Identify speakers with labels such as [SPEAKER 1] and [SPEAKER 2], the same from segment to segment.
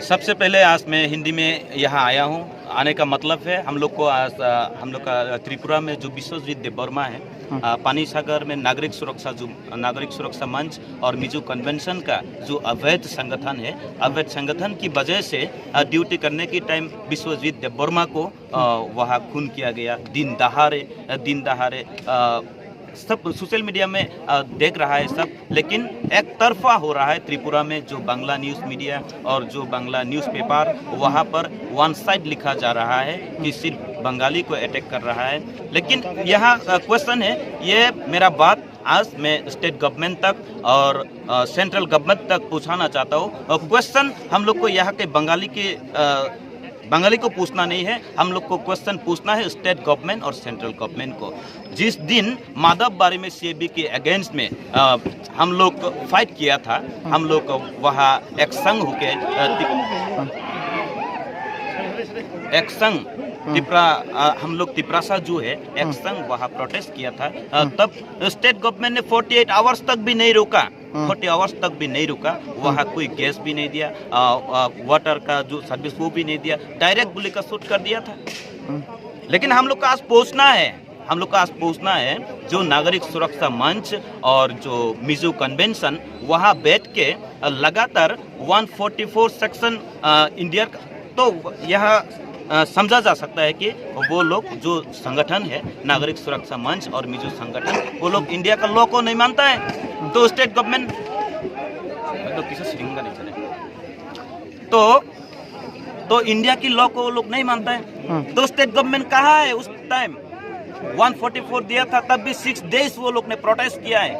[SPEAKER 1] सबसे पहले आज मैं हिंदी में यहाँ आया हूँ। आने का मतलब है हम लोग को आज हम लोग का त्रिपुरा में जो विश्वजीत देववर्मा है, पानी सागर में नागरिक सुरक्षा मंच और मिजो कन्वेंशन का जो अवैध संगठन है, अवैध संगठन की वजह से ड्यूटी करने की टाइम विश्वजीत देववर्मा को वहाँ खून किया गया दिन दहाड़े। सब सोशल मीडिया में देख रहा है सब, लेकिन एक तरफा हो रहा है त्रिपुरा में। जो बांग्ला न्यूज़ मीडिया और जो बांग्ला न्यूज़पेपर, वहाँ पर वन साइड लिखा जा रहा है कि सिर्फ बंगाली को अटैक कर रहा है। लेकिन यहाँ क्वेश्चन है, ये मेरा बात आज मैं स्टेट गवर्नमेंट तक और सेंट्रल गवर्नमेंट तक पूछाना चाहता हूँ। क्वेश्चन हम लोग को यहाँ के बंगाली को पूछना नहीं है, हम लोग को क्वेश्चन पूछना है स्टेट गवर्नमेंट और सेंट्रल गवर्नमेंट को। जिस दिन माधव बारी में सीएबी के अगेंस्ट में हम लोग फाइट किया था, हम लोग वहाँ एक संघ होके हम लोग तिपरासा जो है एक संघ वहाँ प्रोटेस्ट किया था, तब स्टेट गवर्नमेंट ने 48 आवर्स तक भी नहीं रुका, 40 आवर्स तक भी नहीं रुका। वहाँ कोई गैस भी नहीं दिया, वाटर का जो सर्विस वो भी नहीं दिया, डायरेक्ट गोली का शूट कर दिया था। लेकिन हम लोग का आज पूछना है जो नागरिक सुरक्षा मंच और जो मिजो कन्वेंशन वहाँ बैठ के लगातार 144 सेक्शन इंडिया, तो यह समझा जा सकता है कि वो लोग जो संगठन है नागरिक सुरक्षा मंच और मिजो संगठन, वो लोग इंडिया का लॉ को नहीं मानता है। तो स्टेट गवर्नमेंट तो किसी सिरिंगा नहीं चले, तो इंडिया की लॉ को वो लोग नहीं मानता है। तो स्टेट गवर्नमेंट कहाँ है? उस टाइम 144 दिया था, तब भी 6 डेज वो लोग ने प्रोटेस्ट किया है।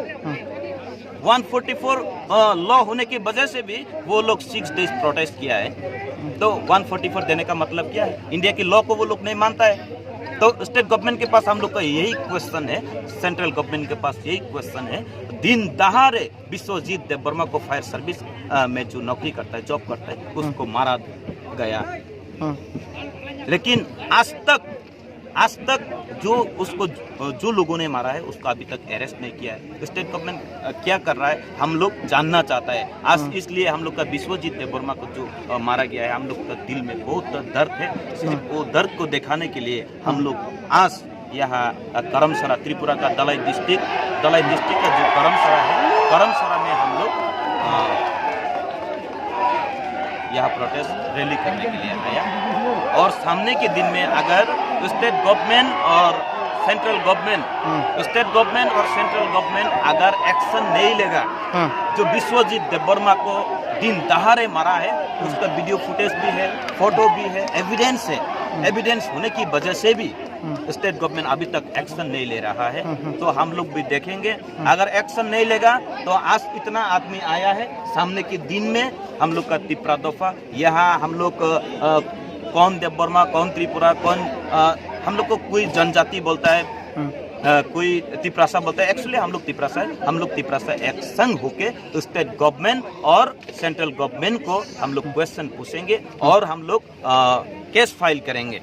[SPEAKER 1] 144 लॉ होने की वजह से भी वो लोग 6 डेज प्रोटेस्ट किया है। तो 144 देने का मतलब क्या है? इंडिया की लॉ को वो लोग नहीं मानता है। तो स्टेट गवर्नमेंट के पास हम लोग का यही क्वेश्चन है, सेंट्रल गवर्नमेंट के पास यही क्वेश्चन है। दिन दहाड़े विश्वजीत देववर्मा को फायर सर्विस में जो नौकरी करता है, जॉब करता है, उसको मारा गया। लेकिन आज तक जो लोगों ने मारा है उसको अभी तक अरेस्ट नहीं किया है। स्टेट गवर्नमेंट क्या कर रहा है हम लोग जानना चाहता है आज। इसलिए हम लोग का विश्वजीत देववर्मा को जो मारा गया है, हम लोग का दिल में बहुत दर्द है। सिर्फ वो दर्द को दिखाने के लिए हम लोग आज यहाँ करमसरा, त्रिपुरा का दलाई डिस्ट्रिक्ट का जो करमसरा है, करमसरा में हम लोग यहाँ प्रोटेस्ट रैली करने के लिए आया। और सामने के दिन में अगर स्टेट गवर्नमेंट और सेंट्रल गवर्नमेंट अगर एक्शन नहीं लेगा, जो विश्वजीत देववर्मा को दिन दहाड़े मारा है, उसका वीडियो फुटेज भी है, फोटो भी है, एविडेंस है। एविडेंस होने की वजह से भी स्टेट गवर्नमेंट अभी तक एक्शन नहीं ले रहा है। तो हम लोग भी देखेंगे, अगर एक्शन नहीं लेगा तो आज इतना आदमी आया है, सामने के दिन में हम लोग का तिपरा दफा, यहाँ हम लोग कौन देववर्मा, कौन त्रिपुरा, कौन हम लोग को कोई जनजाति बोलता है, कोई तिपरासा बोलता है। एक्चुअली हम लोग तिपरासा एक संघ होके स्टेट गवर्नमेंट और सेंट्रल गवर्नमेंट को हम लोग क्वेश्चन पूछेंगे और हम लोग केस फाइल करेंगे।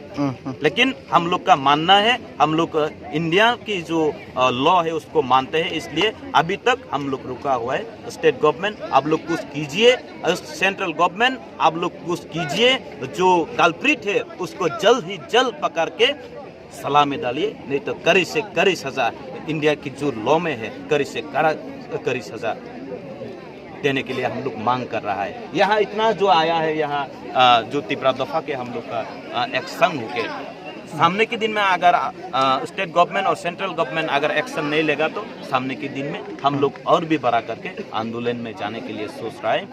[SPEAKER 1] लेकिन हम लोग का मानना है, हम लोग इंडिया की जो लॉ है उसको मानते हैं, इसलिए अभी तक हम लोग रुका हुआ है। स्टेट गवर्नमेंट आप लोग कुछ कीजिए, सेंट्रल गवर्नमेंट आप लोग कुछ कीजिए, जो कल्प्रिट है उसको जल्द ही जल्द पकड़ के सलाह में डालिए, नहीं तो कड़ी से कड़ी सजा इंडिया की जो लॉ में है, कड़ी से कड़ी सजा देने के लिए हम लोग मांग कर रहा है। यहाँ इतना जो आया है, यहाँ जो तिपरा दफा के हम लोग का एक संघ होके सामने के दिन में अगर स्टेट गवर्नमेंट और सेंट्रल गवर्नमेंट अगर एक्शन नहीं लेगा तो सामने के दिन में हम लोग और भी बड़ा करके आंदोलन में जाने के लिए सोच रहा है।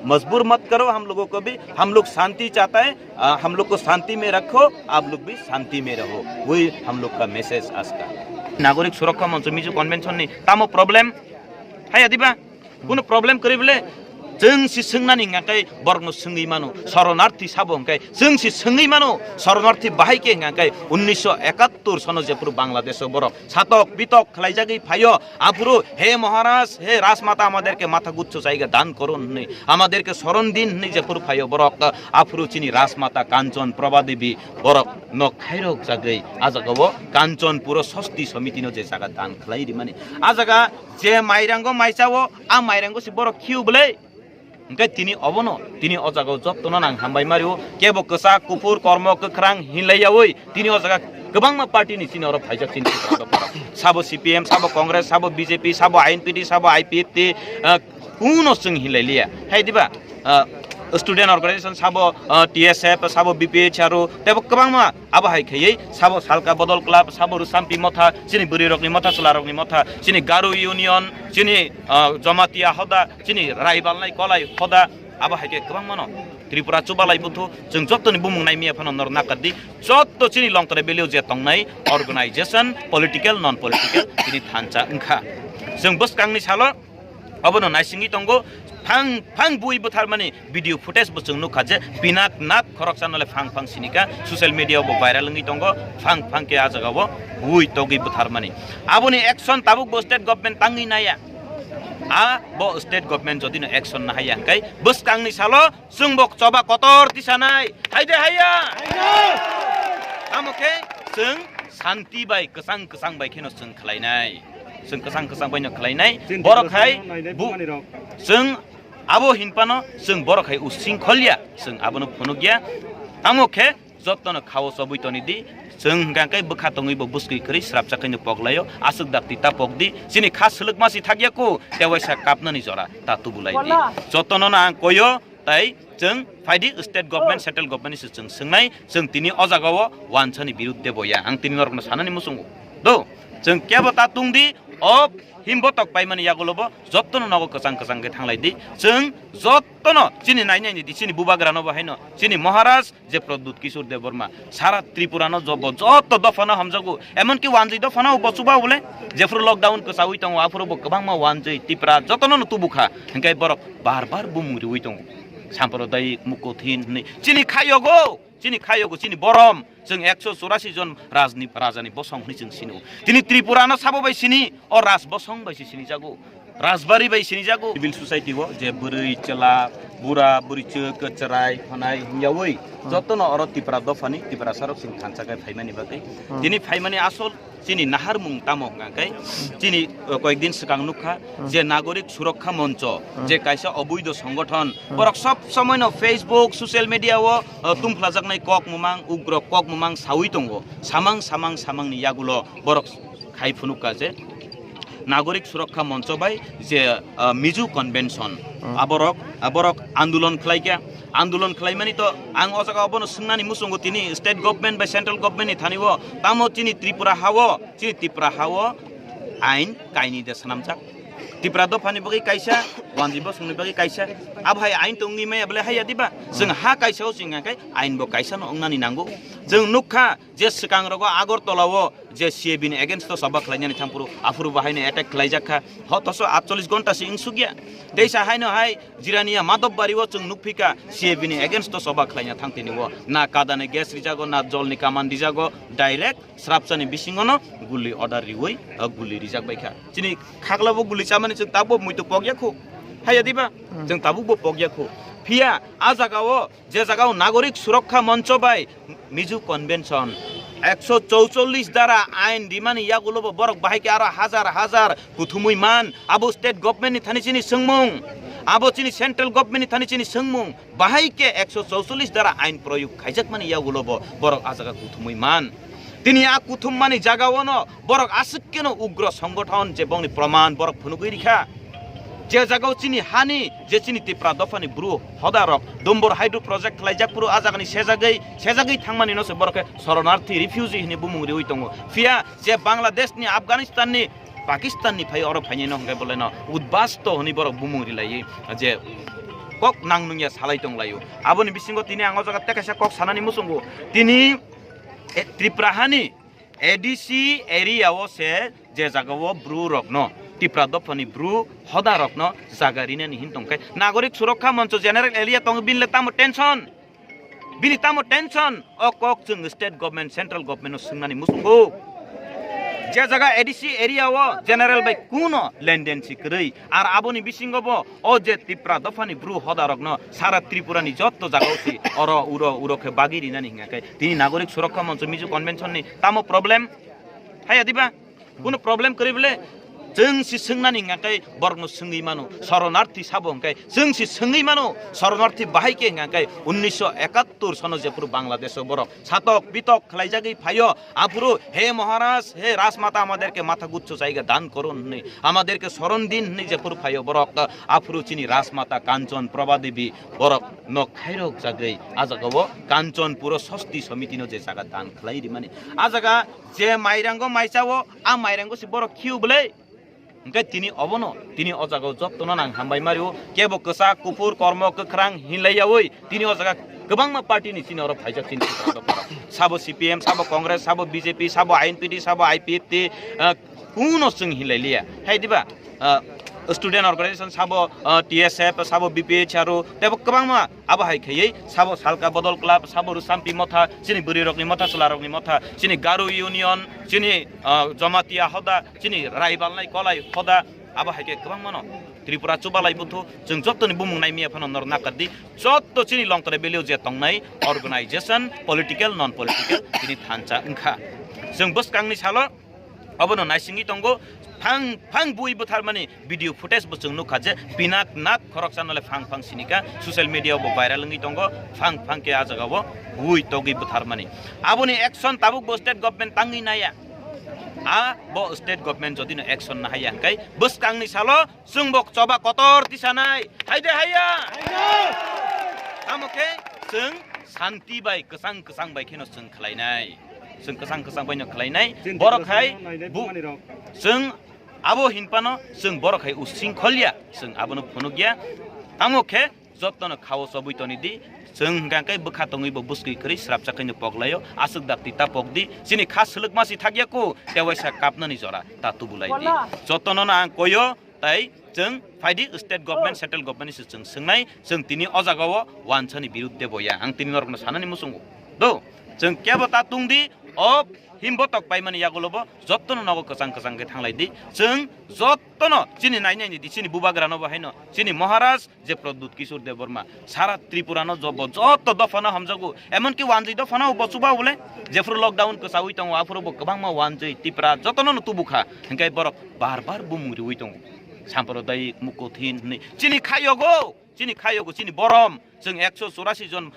[SPEAKER 1] मजबूर मत करो हम लोगों को भी, हम लोग शांति चाहता है, हम लोग को शांति में रखो, आप लोग भी शांति में रहो, वही हम लोग का मैसेज आज का। नागरिक सुरक्षा मंच मिजो कन्वेंशन नि तामो प्रॉब्लम है यदिबा कोनो प्रॉब्लम करी बोले जों सि सोंनानै गांकै बर्न सोंगै मानो शरणार्थी साबो गांकै जों सि सोंगै मानो शरणार्थी बाहायके गांकै 1971 सनो जेपुर बांग्लादेश बर सातक बितक खलाइजागै फायो आफुरो हे महाराज हे राजमाता আমাদেরকে মাথা গুচ্ছ জায়গা দান করুন নি আমাদেরকে শরণ দিন নি जेपुर फायो बरक आफुरो चिनी राजमाता कांचन प्रभादेवी बरक न खाइरक जागै आजगबो कांचन पुरो सस्ती समितिनो जे जागा दान खलाइरि माने आजगा जे माइरांगो माइचावो आ माइरांगो सि बरक खिउ बले ओंखाय तिनि अबनो तिनि अजागाव जत्तनो नां हामबाय मारियो केबो कसा कुफुर कर्म गोख्रां हिलायावै तिनि अजागा गोबां पार्टीनि सिनि अर फाइजाक सिनि साबो सीपीएम साबो कांग्रेस साबो बीजेपी साबो आईएनपीटी साबो आईपीएफटी कुनो जों हिलायलिया हायदिबा स्टूडेंट ऑर्गेनाइजेशन साबो टीएसएफ साबो बीपीएचआर तेबो गोबां मा आबो हायखैयै साबो सालका बदल क्लब साबो रुसामपी मथा सिनि बुरी रकनि मथा सुला रकनि मथा सिनि गारु यूनियन सिनि जमातिया हदा सिनि रायबालनाय कलाय हदा आबो हायके गोबां मानो त्रिपुरा चुबालाय बुथु जों जत्तनि बुमुंनाय मिया फाननर नाकादि जत्त सिनि लंतरे बेलिउ जे तंनाय ऑर्गेनाइजेशन पॉलिटिकल नॉन पॉलिटिकल सिनि थांचा ओंखा जों बसकांनि सालो अबनो नायसिंगि तंगो फां फां बुई बुथार माने वीडियो फुटेज बसों नुखाजे पिनाक नाक खरक सानले फां फां सिनिका सोशल मीडिया बो वायरल नgi तंगो फां फां के आजगावो बुई तोगि बुथार माने आबोनि एक्शन ताबुक बो स्टेट गवर्नमेंट तांगि नाया आ बो स्टेट गवर्नमेंट जदिनो एक्शन ना हाया अंकाय बसकांनि सालो जोंबो चबा कतर दिसानाय हायदे हाया आमके जों शांति बाय कसां कसां बाय खेनो जों खलायनाय जों कसां कसां बायनो खलायनाय बरखाय जों आबो हिनपानो जों बरखाय उसिंखलिया जों आबोनो फनुगिया आमके जत्तनो खावो सबैतनि दि जों गांकाय बखा तंगैबो बुसकै करि स्रापचाखैनो पगलायो आसुक दाक्ति ता पगदि सिनि खास सलक मासि थागियाको तेवाइसा कापनानि जरा तातु बुलायदि जत्तनो ना कयो ताई जों फाइदि स्टेट गवर्नमेंट सेंट्रल गवर्नमेंट जों सोंनाय जों तिनि अजागाव वानसानि बिरुद्धे बया आं तिनि नरकनो सानानि मुसुंगो दो जों केबो तातुंदि अब हिमबतक पाइमानि यागुलबो जत्तनो नगो कसां कसां के थांलायदि जों जत्तनो सिनि नायनायनि दि सिनि बुबाग्रानो बाहायनो सिनि महाराज जे प्रद्युत किशोर देवबर्मा सारा त्रिपुरानो जब जत्त दफाना हमजागु एमन कि वानजै दफाना बसुबा बोले जेफ्रु लकडाउन को साउइ तंग आफुरबो गोबां मा वानजै तिप्रा जत्तनो तुबुखा हंकाय बरक बार बार बुमुरि उइ तंग साम्प्रदायिक मुकोथिन सिनि खायगो सिनि बरम जों 184 जन राजानि बसं जों सिनु दिनै त्रिपुरानो साबोबाय सिनि अ राज बसं बायसि सिनि जागो राजबारी बाय सिनि जागो सिविल सोसाइटी वो जे बुरै चला बुरा बुरिच कचराय फनाय हियावै जतनो अर त्रिपुरा दफानि त्रिपुरा सरक सिं थानसाकाय फाइमानि बागै दिनै फाइमानि आसल सिनि नाहार मुं तामो गांकाय सिनि कয়েকদিন सिगां नुखा जे नागरिक सुरक्षा मंच जे कायसा अबैध संगठन बरक सब समयनो फेसबुक सोशल मीडिया वो तुमफ्लाजाकनाय कक मुमां उग्र कक मुमां सावि दंगो सामांनि यागुलो बरक खायफुनुका जे नागरिक सुरक्षा मंच बाय जे मिजु कन्वेंशन आबरक आंदोलन खलायका आंदोलन खलायमानि तो आं अजागा अबनो सुंनानि मुसुंगो तिनि state government by central government नि थानिवो तामो तिनि त्रिपुरा हावो आइन कायनि दे सनामजाक त्रिपुरा दफानि बगै कायसा वानजिबो सुंनि बगै कायसा आबहाय आइन तंगि माय बले हाया दिबा जों हा कायसाव सिंगाखाय आइन बो कायसानो अंगनानि नांगौ जों नुखा जे सिगां रगो आगरतलावो जे सीएबी नि एगेन्स्ट तो सबा खलायनानि थांपुरु आफुरु बाहायनो अटैक खलायजाखा हतसो 48 घंटा सिं सुगिया दैसा हायनो हाय जिरानिया मादबबारिवो जों नुफिका सीएबी नि एगेन्स्ट तो सबा खलायना थांतिनिवो ना कादाने गेस रिजागो ना जलनि कामान दिजागो डाइरेक्ट स्रापसानि बिसिङनो गुली अर्डार रिवै गुली रिजाक बायखा जिनि खागलाबो गुली चामानि जों ताबो मुइतो पग्याखो हाया दिबा जों ताबुबो पग्याखो फिया आ जागावो जे जागाव नागरिक सुरक्षा मंच बाय मिजु कन्वेंशन 144 द्वारा आइन दिमानि यागुलोबो बरक बाहायके आरो हजार कुथुमुइ मान आबो स्टेट गवर्नमेंट नि थानिसिनि सोंमुं आबो चिनि सेंट्रल गवर्नमेंट नि थानिसिनि सोंमुं बाहायके 144 द्वारा आइन प्रयोग खायजाक मानि यागुलोबो बरक आजागा कुथुमुइ मान तिनि आ कुथुम मानि जागावनो बरक आसक्केनो उग्र संगठन जे बंनि प्रमाण बरक फुनुगै रिखा जे जागाव चिनि हानि जे चिनि त्रिपुरा दफानि ब्रु हदारक दम्बर हाइड्रो प्रोजेक्ट खलायजाकपुरु आजागानि सेजागै थांमानि नसे बरके शरणार्थी रिफ्यूजी हिनि बुमुंगरि उइतंगो फिया जे बांलादेशनि अफगानिस्ताननि पाकिस्ताननि फाय अर फायनो हंगाय बोलेनो उद्बास्त हनि बरक बुमुंगरि लायो जे कक नांनुया सालायतं लायो आबोनि बिसिंगो तिनि आंगो जागा तेकासा कक सानानि मुसुंगो तिनि त्रिपुराहानि एडीसी एरियावो से जे जागावो ब्रु रकनो त्रिपुरा दफानि ब्रु हदा रकनो जागारिने नि हिंतंखाय नागरिक सुरक्षा मंच जेनेरेल एरिया तंग बिनले तामो टेंशन अ कक जों स्टेट गवर्नमेंट सेंट्रल गवर्नमेंट सुंनानि मुसुंगो जे जागा एडीसी एरिया वो जेनेरेल बाय कुनो लेनदेन सिकरै आर आबोनि बिसिंगबो ओ जे त्रिपुरा दफानि ब्रु हदा रकनो सारा त्रिपुरानि जत्तो जागावसि अर उरखे बागिरिनानि हिंगाखाय तिनि नागरिक सुरक्षा मंच मिजु कन्वेंशन नि तामो प्रॉब्लम हाया दिबा कोनो प्रॉब्लम करिबले जोंसि सोंनानै गांखाय बरगनो सोङै मानो शरणार्थी साबो गांखाय जोंसि सोङै मानो शरणार्थी बाहायके गांखाय 1971 सनो जेपुर बांलादेश बरक सातक बितक खालायजागै फायो आपुरु हे महाराज हे राजमाता আমাদেরকে মাথা গুচ্ছ জায়গা দান করুন নি আমাদেরকে শরণ দিন নি যেপুর ফাयो বরক আপুরু চিনি রাজমাতা কাঞ্চন প্রভা দেবী বরক ন খাইরক জাগৈ আজাগাও কাঞ্চন পুরো ষষ্ঠী সমিতিনো যে জায়গা দান খালাইরি মানে আজাগা যে মাইরাঙ্গ মাইচাও আ মাইরাঙ্গ সি বরক খিউবলে ओंखाय तिनि अबनो तिनि अजागाव जत्तनो नां हामबाय मारियो केबो कसा कुफुर कर्म गोख्रां हिलायावै तिनि अजागा गोबां पार्टीनि सिनर फाइजाक सिन साबो सीपीएम साबो कांग्रेस साबो बीजेपी साबो आईएनपीडी साबो आईपीएफटी कुनो जों हिलायलिया हायदिबा स्टूडेंट ऑर्गेनाइजेशन साबो टीएसएफ साबो बीपीएचआरओ तेबो गोबां मा आबाहाय खयै साबो सालका बदल क्लाब साबो रुसामपी मथा सिनि बुरी रकनि मथा सला रकनि मथा सिनि गारो यूनियन सिनि जमातिया हदा सिनि रायबालनाय कलाय हदा आबाहाय के गोबां मानो त्रिपुरा चुबालाय बुथु जों जत्तनि बुमुंनाय मिया फन नर नाकादि जत्त सिनि लंतरे बेलिउ जे तंनाय ऑर्गेनाइजेशन पॉलिटिकल नॉन पॉलिटिकल सिनि थानचा ओंखा जों बसकांनि सालो अबनो नायसिंगि तंगो फां फां बुई बुथार माने वीडियो फुटेज बो जों नुखाजे पिनाक नाक खरक सानले फां फां सिनिका सोशल मीडिया बो भाइरल नङि दंगो फां फां के आजगावो बुई तगि बुथार माने आबोनि एक्शन ताबुक बो स्टेट गभर्नमेंट तांगि नाया आ बो स्टेट गभर्नमेंट जदि न एक्शन ना हाया काई बस कांगनि सालो जों बो चबा कतर तिसानाय हायदे हाया आमके जों शान्ति बाय कसां कसां बाय खेनो जों खलायनाय जों कसां कसां बायनो खलायनाय बरखाय जों आबो हिनपानो जों बरखाय उसिंखलिया जों आबोनो फनुगिया आमके जत्तनो खावो सबैतनि दि जों गांकाय बखा तङैबो बुसकै करि स्राबचाखैनो पगलायो आसुक दाक्ति ता पगदि सिनि खास सलक मासि थागियाको तेवाइसा कापनानि जरा तातु बुलायदि जत्तनो ना कयो ताइ जों फाइदि स्टेट गभर्नमेंट सेंट्रल गभर्नमेंट जों सोंनाय जों तिनि अजागाव वानसानि बिरुद्धे बया आं तिनि नरकनो सानानि मुसुंगो दो जों केबो ता तुंदि अब हिमबतक पाइमानि यागलबो जत्तनो नगो कसां कसां के थांलायदि जों जत्तनो चिनि नायनायनि दि चिनि बुबाग्रानो बाहायनो चिनि महाराज जे प्रद्युत किशोर देवबर्मा सारा त्रिपुरानो जब जत्त दफाना हमजगु एमन कि वानजै दफाना बसुबा बोले जेफ्रु लकडाउन को सावै तंग आफुरबो गोबां मा वानजै तिप्रा जत्तनो तुबुखा हंकाय बरक बार बार बुमुरि उइ तंग साम्प्रदायिक मुकोथिन चिनि खायगो चिनि बरम जों 184 जन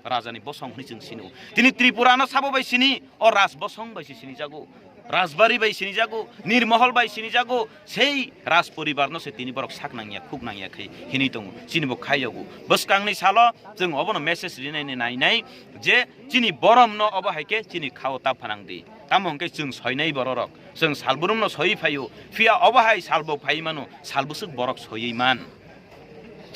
[SPEAKER 1] राजानि बसं जों सिनु तिनि त्रिपुरानो साबोबाय सिनि और राज बसं बाय सिनि जागो राजबारी बाय सिनि जागो निर्महल बाय सिनि जागो सेई राज परिवारनो से तिनि बरक साक नांगिया खुक नांगिया खै हिनि दङ चिनि बो खायगो बसकांनि सालो जों अबनो मेसेज रिनायनि नायनाय जे चिनि बरम न अबहायके चिनि खाव ता फानांदि तामंके जों सयनाय बररक जों सालबुरुमनो सय फायो फिया अबहाय सालबो फायमानो सालबुसुक बरक सयैमान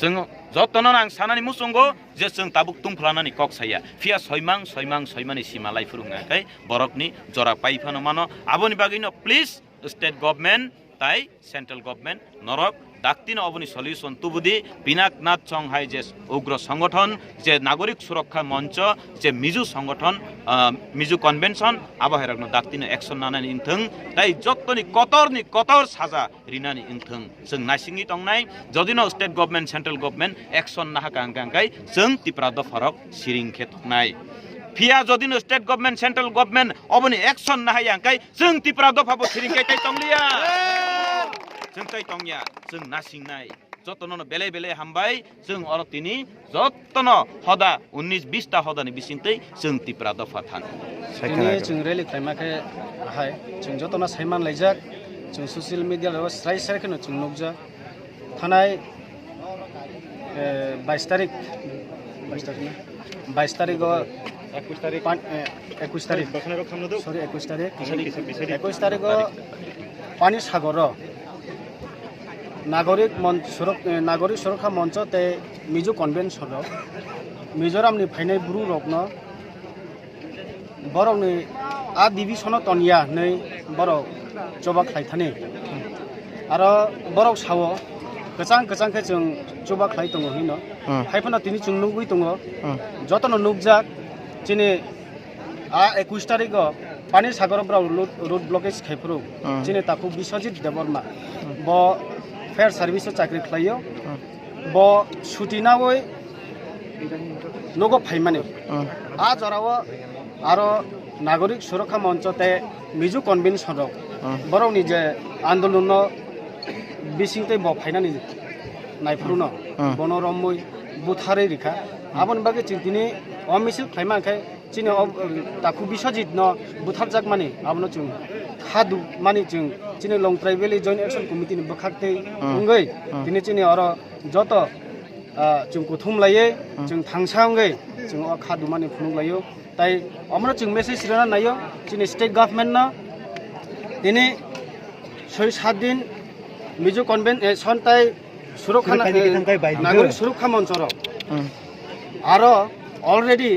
[SPEAKER 1] जों जत्तनो आं सानानि मुसुंगो जे जों ताबुक तुंफ्लानानि कक साया फिया सयमानि सिमालाय फुरुङाखै बरकनि जरा पाइफानो मानो आबोनि बागैनो प्लिज स्टेट गभर्नमेंट ताइ सेंट्रल गभर्नमेंट नरक दाक्तिनो अबनि सल्यूशन तुबुदि पिनाकनाथ चंहाय जे उग्र संगठन जे नागरिक सुरक्षा मंच जे मिजु संगठन मिजु कन्वेंशन आबाहेरकनो दाक्तिनो एक्शन नानानि इंथों ताइ जत्तनि कतर साजा रिनानि इंथों जों नासिंगि तंनाय जदिनो state government central government action नाहा गांगांगाय जों तिप्रा दफारक सिरिंखे थकनाय फिया जदिनो स्टेट गभर्नमेंट सेंट्रल गभर्नमेंट अबनि एक्शन नाहायांकाय जों तिप्रा दफाबो सिरिंखे तंलिया जों तंगिया जों नासिंनाय जत्तनो बेले बेले हामबाय जों अरतिनि जत्तनो हदा 19-20 ता हदानि बिसिंतै जों तिप्रा दफा थान
[SPEAKER 2] साइखने जों रेलि खायमाखे हाय जों जत्तनो साइमान लायजाक जों सोशल मीडिया लाव स्राय स्रायखनो जों नुजा थानाय 22 तारिख 21 तारिख 21 तारिख पानी सागर नागरिक सुरक्षा मंच ते मिजो कन्वेंशन मिजोरामनि फाइनाय बुरु रकनो बरकनि आ डिविजन तनिया नै बरक चबा खायथानि आरो बरक सावो गोजां के जों चबा खाय दङ हिनो हायफाना तिनि जों नुगै दङ जतनो नुगजाक चिनि आ 21 तारिख पानी सागर ब्राउ रोड ब्लकेज खायफुरु चिनि ताकु बिश्वजित देवबर्मा ब फेयर सर्विस चाकरी खायो ब सुटिनावै नगो फाइमाने आ जराव आरो नागरिक सुरक्षा मंच ते मिजु कन्वेंशन बरौनि जे आंदोलन बिसिंते ब फाइनानि नायफुरुनो बनरमय बुथारै रिखा आबन बागे चिंतिनि अमिसिल खाइमाखाय चिनि ताकु बिश्वजित न बुथारजाक माने आबनो जों खादु माने जों चिनि लं ट्राइबेल जॉइंट एक्शन कमिटि नि बखाक्ते उंगै दिनै चिनि अर जत जों कुथुमलायै जों थांसांगै जों खादु माने फुनुलायो ताइ अमनो जों मेसेज रना नायो चिनि स्टेट गभर्नमेंट न दिनै 6-7 दिन मिजो कन्वेन्सन ताइ सुरक्षा नागरिक सुरक्षा मञ्चर आरो अलरेडी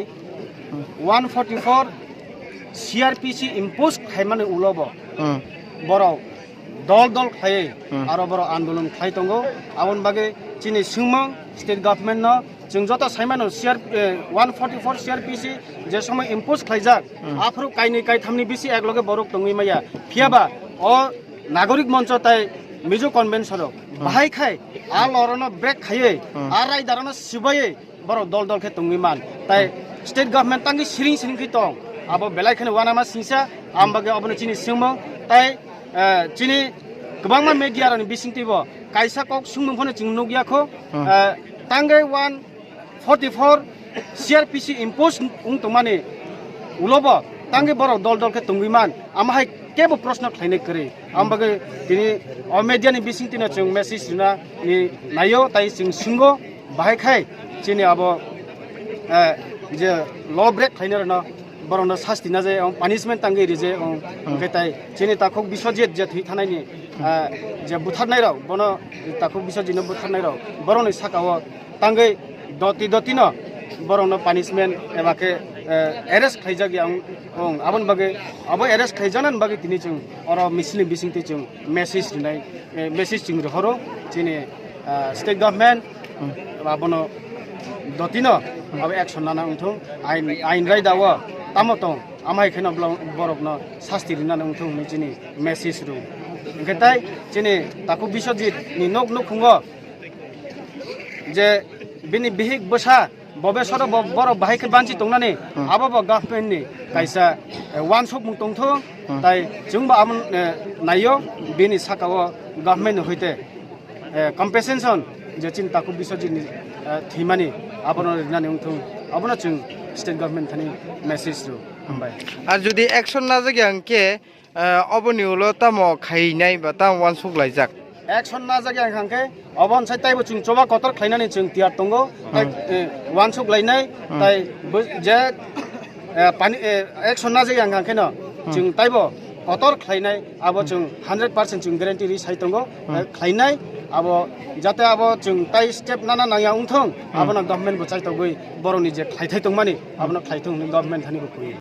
[SPEAKER 2] 144 CRPC इम्पोज खाइमाने उलब बर दल दल खायै आरो बर आन्दोलन खाइ दंगो आबन बागे चिनि सिंमं स्टेट गभर्नमेंट न जों जत साइमानो 144 CRPC जे समय इम्पोज खाइजाक आफरो काइनि काइथामनि बिसि एकलगे बरक दंगै माया फियाबा अ नागरिक मञ्च ताइ मिजो कन्वेन्सन बाहाय खाय आ लरनो ब्रेक खायै आ राइदारनो सिबायै बर दल दल खे दंगै मान ताइ स्टेट गभर्नमेंट तांगि सिरिं सिरिं खै दं आबो बेलायखनो वानामा सिंसा आमबागे अबनो चिनि सिंमो ताइ चिनि गोबांमा मेडिया रनि बिसिंतिबो काइसा कक सुंमफोनो चिंनुगियाखो तांगे 144 CRPC इम्पोज उं तमाने उलब तांगे बर दल दल खे दंगै मान आमहाय केबो प्रश्न खाइने करे आमबागे दिनै अ मेडिया नि बिसिंतिनो जों मेसेज रिना नि नायो ताइ जों सिंगो बाहाय खाय चिनि आबो जे ल ब्रेक खाइनो न बरनो शास्ति ना जे पानिशमेन्ट तांगे रिजे ओंखेताय चिनि ताखौ बिश्वजित जे थै थानायनि जे बुथारनाय राव बनो ताखौ बिश्वजित बुथारनाय राव बरनो साकाव तांगे दति न बरनो पानिशमेन्ट एबाके एरेस्ट खाइजागि आं आबन बागे आबो एरेस्ट खाइजानान बागे दिनै जों अर मिसलिम बिसिंति जों मेसेज रिनाय मेसेज जों रहरो चिनि स्टेट गभर्नमेंट आबनो दतिन अब एक्शन नाना उंथों आइन राय दाव तामतो आमाय खेन बरक न शास्ति रिनाना उंथों नि चिनि मेसेज रु ओंखायथाय चिनि ताकु बिश्वजित नि नक नक खुंगो जे बिनि बिहिक बसा बबेसर बर बाहायखे बानसि तंनानै आबाबो गभर्नमेंट नि काइसा वान शप मुं तंथो ताइ जोंबो आमन नायो बिनि साकाव गभर्नमेंट होइते कम्पेसेसन जे चिन ताकु बिश्वजित नि थैमानि आबनो रिनानै उंथों आबनो जों स्टेट गभर्नमेंट थानि मेसेज रु हमबाय
[SPEAKER 3] आर जुदि एक्शन ना जागे अंके अबनि उलो तामो खाइनाय बा ता वान शप लाइजाक
[SPEAKER 2] एक्शन ना जागे आंखांके अबन साइ ताइबो जों चबा कतर खाइनानै जों तियार दंगो वान शप लाइनाय ताइ जे पानि एक्शन ना जागे आंखांके न जों ताइबो कतर खाइनाय आबो जों 100% जों ग्यारान्टि रि साइ दंगो खाइनाय आबो जाते आबो जों ताइ स्टेप नाना नाया उंथों आबनो गभर्नमेंट बो चाइ तगै बरनि जे खाइथाय दंमानि आबनो खाइथों गभर्नमेंट थानि बो